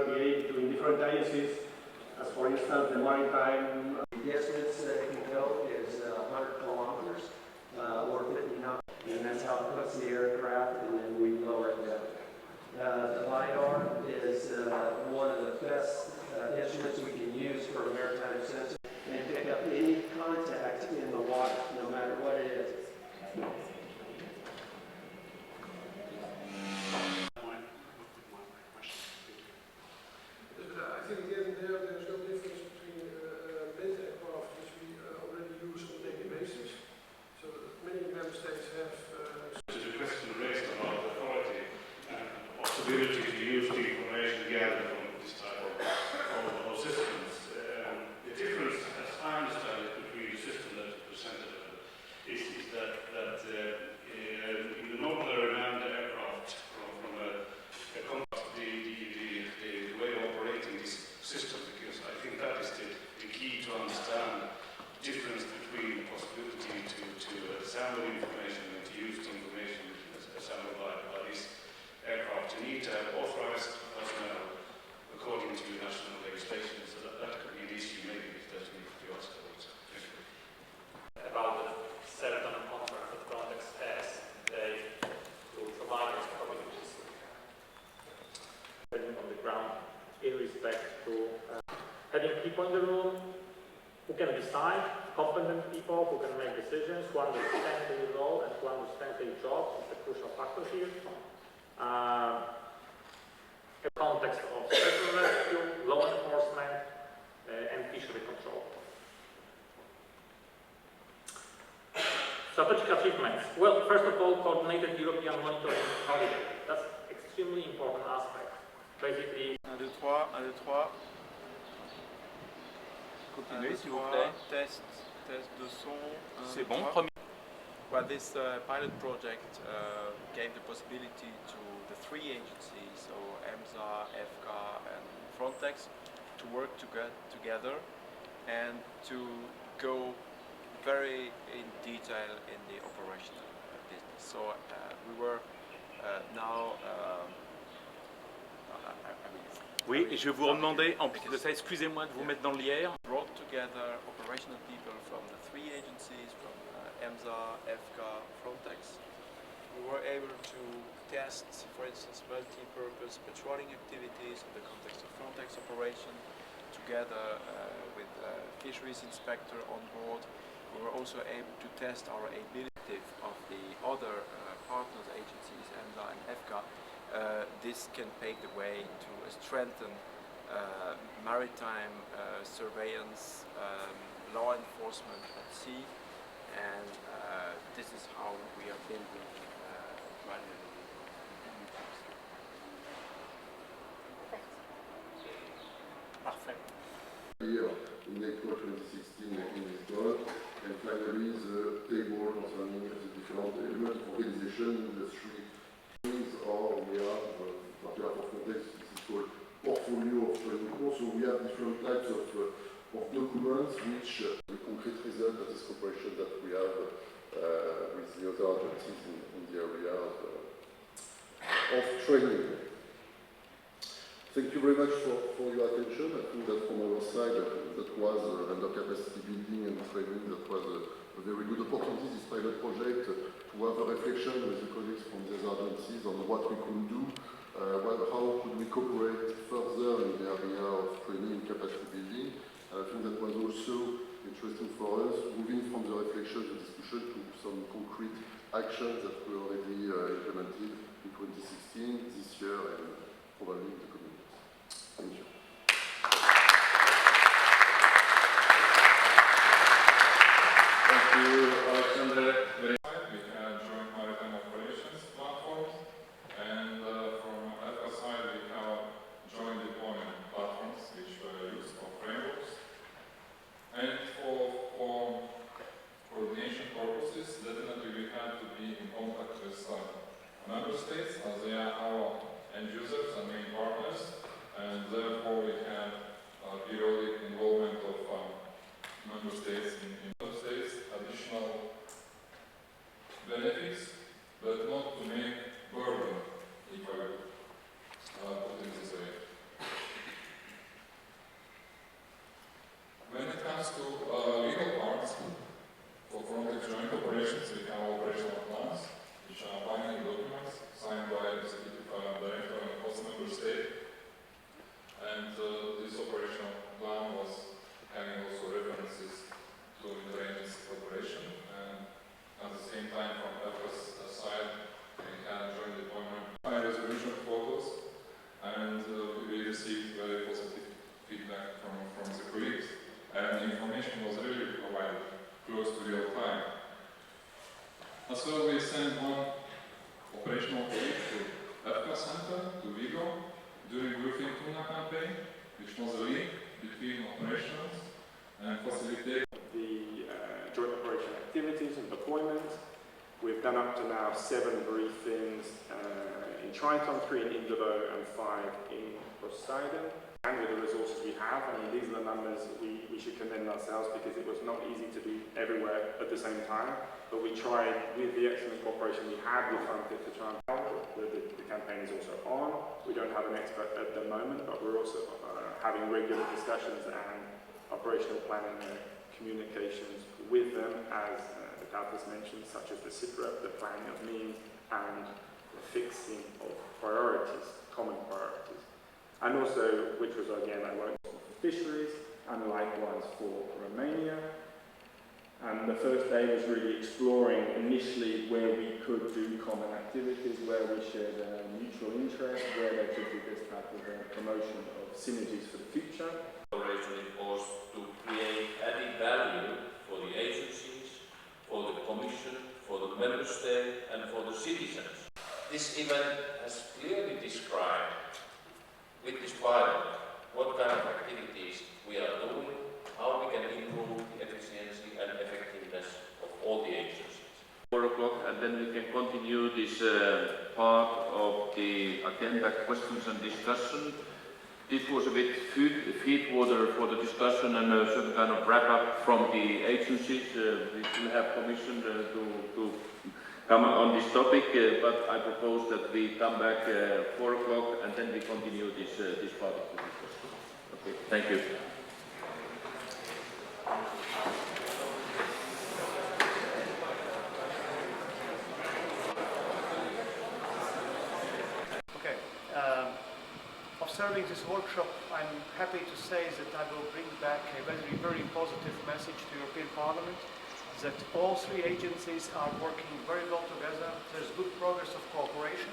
RDA between different agencies, as for instance the maritime. The distance that it can go is 100 kilometers or 50 knots, and that's how it puts the aircraft, and then we lower it down. The LiDAR is one of the best instruments we can use for a maritime sensor and pick up any contact in the water, no matter what it is. I think there's no difference between manned aircraft, which we already use on a daily basis. So many member states have. There's a question raised about the quality and possibility to use the information gathered from this type of systems. The difference, as I understand it, between the system that is presented is that in the normal manned aircraft from a the way of operating this system, because I think that is the key to understand the difference between the possibility to assemble information and to use the information assembled by this aircraft. You need to have authorized personnel according to national legislation, so that could be an issue maybe if there's need to be asked about. About the serotonin conference that Frontex has, they will provide us communities on the ground in respect to having people in the room who can decide, competent people who can make decisions, who understand their role and who understand their jobs is a crucial factor here. In the context of search and rescue, law enforcement, and fishery control. Strategic achievements. Well, first of all, coordinated European monitoring holiday. That's extremely important aspect. Basically, 1, 2, 3, 1, 2, 3. Continuez s'il vous plaît. Test de son. C'est bon, premier. Well, this pilot project gave the possibility to the three agencies, so EMSA, EFCA and Frontex, to work together and to go very in detail in the operational business. So we were now Oui, et je vais vous demander, en plus de ça, excusez-moi de vous mettre dans le lierre. Brought together operational people from the three agencies, from EMSA, EFCA, Frontex. We were able to test, for instance, multi-purpose patrolling activities in the context of Frontex operation, together with fisheries inspector on board. We were also able to test our ability of the other partners agencies, EMSA and EFCA. This can pave the way to strengthen maritime surveillance, law enforcement at sea, and this is how we are building gradually. Parfait. Here in April 2016 in Lisbon, and finally the table concerning the different elements of organization, industry, or we have, particular for Frontex, this is called portfolio of training course. So we have different types of documents which the concrete result of this cooperation that we have with the other agencies in the area of training. Thank you very much for your attention. I think that from our side, that was under capacity building and training, that was a very good opportunity, this pilot project, to have a reflection with the colleagues from these agencies on what we could do, how could we cooperate further in the area of training and capacity building. I think that was also interesting for us, moving from the reflection to discussion to some concrete actions that we already implemented in 2016, this year, and probably in the coming years. Thank you. Thank you, Alexander. We have joint maritime operations platforms, and from EFCA side we have joint deployment platforms which were used for frameworks. And for coordination purposes, definitely we have to be in contact with member states, as they are our end users and main partners. state. And this operational plan was having also references to interagency cooperation. And at the same time, from EFCA's side, we had a joint deployment high resolution photos, and we received very positive feedback from the colleagues. And the information was really provided close to real time. As well, we sent one operational colleague to EFCA Center, to Vigo, during Briefing Tuna campaign, which was a link between operations and facilitating the joint operation activities and deployment. We've done up to now 7 briefings in Triton, 3 in Indigo and 5 in Poseidon. And with the resources we have, I mean, these are the numbers we should commend ourselves, because it was not easy to be everywhere at the same time. But we tried, with the excellent cooperation we had with FUNFIT, to try and help. The campaign is also on. We don't have an expert at the moment, but we're also having regular discussions and operational planning and communications with them, as the Douglas mentioned, such as the SITREP, the planning of means, and the fixing of priorities, common priorities. And also, which was again, I won't for fisheries, and likewise for Romania. And the first day was really exploring initially where we could do common activities, where we shared mutual interest, where there could be this type of promotion of synergies for the future. Originally was to create added value for the agencies, for the Commission, for the Member State and for the citizens. This event has clearly described with this pilot what kind of activities we are doing, how we can improve the efficiency and effectiveness of all the agencies. 4 o'clock, and then we can continue this part of the agenda, questions and discussion. This was a bit feed water for the discussion and a certain kind of wrap up from the agencies. We still have commission to come on this topic, but I propose that we come back 4 o'clock and then we continue this part of the discussion. Okay, thank you. Okay. Observing this workshop, I'm happy to say that I will bring back a very, very positive message to European Parliament, that all 3 agencies are working very well together. There's good progress of cooperation,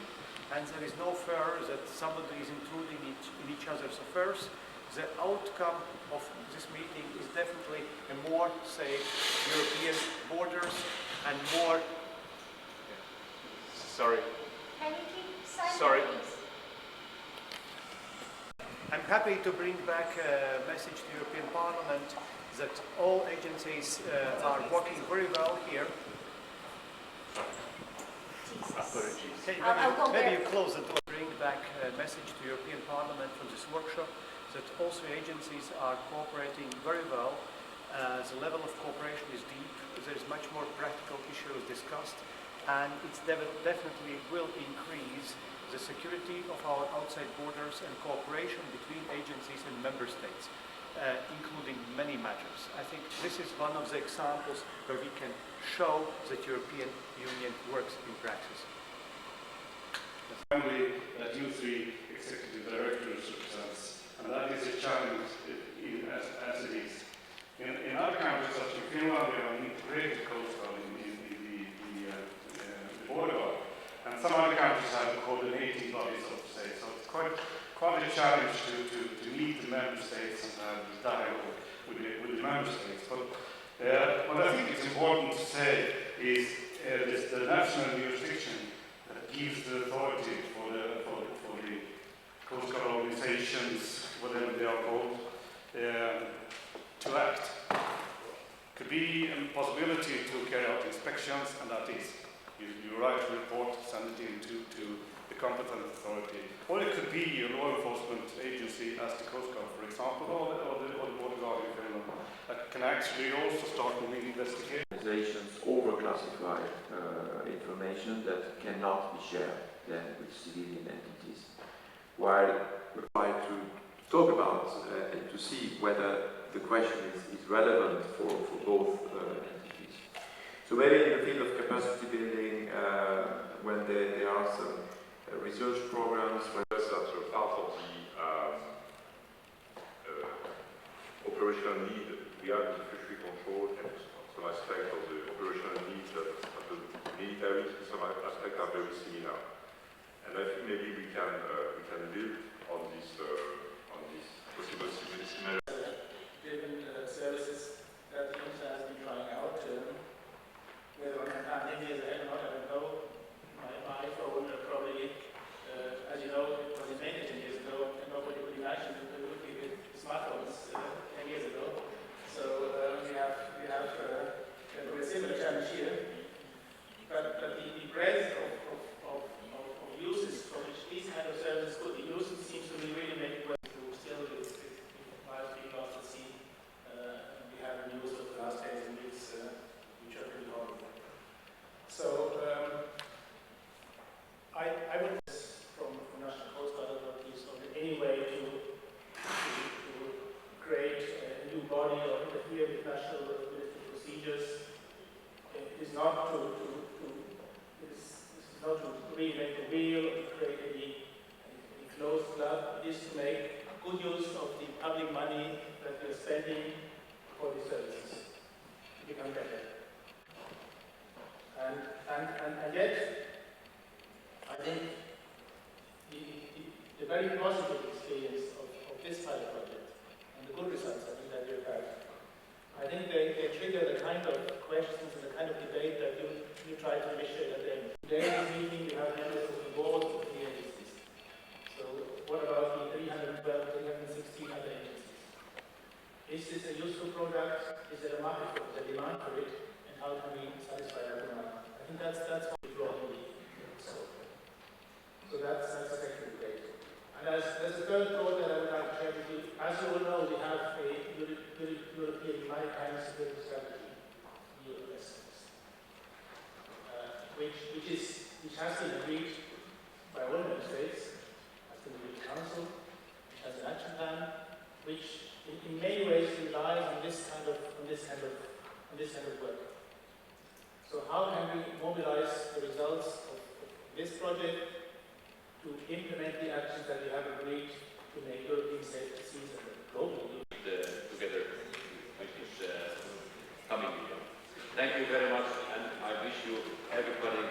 and there is no fear that somebody is intruding in each other's affairs. The outcome of this meeting is definitely a more safe European borders and more... Sorry. Can you keep silent, Sorry. please? I'm happy to bring back a message to European Parliament that all agencies are working very well here. Okay, maybe you close the door. Bring back a message to European Parliament from this workshop that all 3 agencies are cooperating very well. The level of cooperation is deep. There is much more practical issues discussed, and it definitely will increase the security of our outside borders and cooperation between agencies and member states, including many matters. I think this is one of the examples where we can show that European Union works in practice. The family that you 3 executive directors represents, and that is a challenge as it is. In other countries such as Finland, we have an integrated coast guard in the border guard. And some other countries have a coordinating body, so to say. So it's quite a challenge to meet the member states and have this dialogue with the member states. But what I think is important to say is the national jurisdiction that gives the authority for the Coast Guard organizations, whatever they are called, to act. Could be a possibility to carry out inspections, and that is. You write a report, send it in to the competent authority. Or it could be a law enforcement agency as the Coast Guard, for example, or the Border Guard in Finland, that can actually also start an investigation. Organizations overclassify information that cannot be shared then with civilian entities. While we try to talk about and to see whether the question is relevant for both entities. So maybe in the field of capacity building, when there are some research programs, sort of out of operational need we have in the fishery control and some aspects of the operational needs that of the military, some aspects are very similar. And I think maybe we can build on this possible similarity. Given services that the IMSA has been trying out, whether on a 10 years ahead or not, I don't know. My iPhone probably, as you know, it was invented 10 years ago, and nobody would imagine that we would give it smartphones 10 years ago. So we have a similar challenge here. But the breadth of uses for which these kind of services could be used seems to be really make way to still with lives being lost at sea. We have news of the last days and weeks which are pretty horrible. So I would from National Coast Guard authorities of any way to create a new body or interfere with national political procedures is not to reinvent the wheel or to create any closed club. It is to make good use of the public money that we are spending for these services to become better. And yet, I think the very positive experience of this pilot project and the good results I think that you have had, I think they trigger the kind of questions and the kind of debate that you try to initiate at the end. Today in this meeting we have members of the board of the agencies. So what about the 312, 316 other agencies? Is this a useful product? Is there a market for it, a demand for it? And how can we satisfy that demand? I think that's what we draw in the So that's the second debate. And as a third thought that I would like to share with you, as you all know, we have a European Maritime Security Strategy, EUSS, which has been agreed by all member states, has been agreed in Council, which has an action plan, which in many ways relies on this kind of work. So how can we mobilize the results of this project to implement the actions that we have agreed to make European safe seas and globally? Together with this coming year. Thank you very much, and I wish you everybody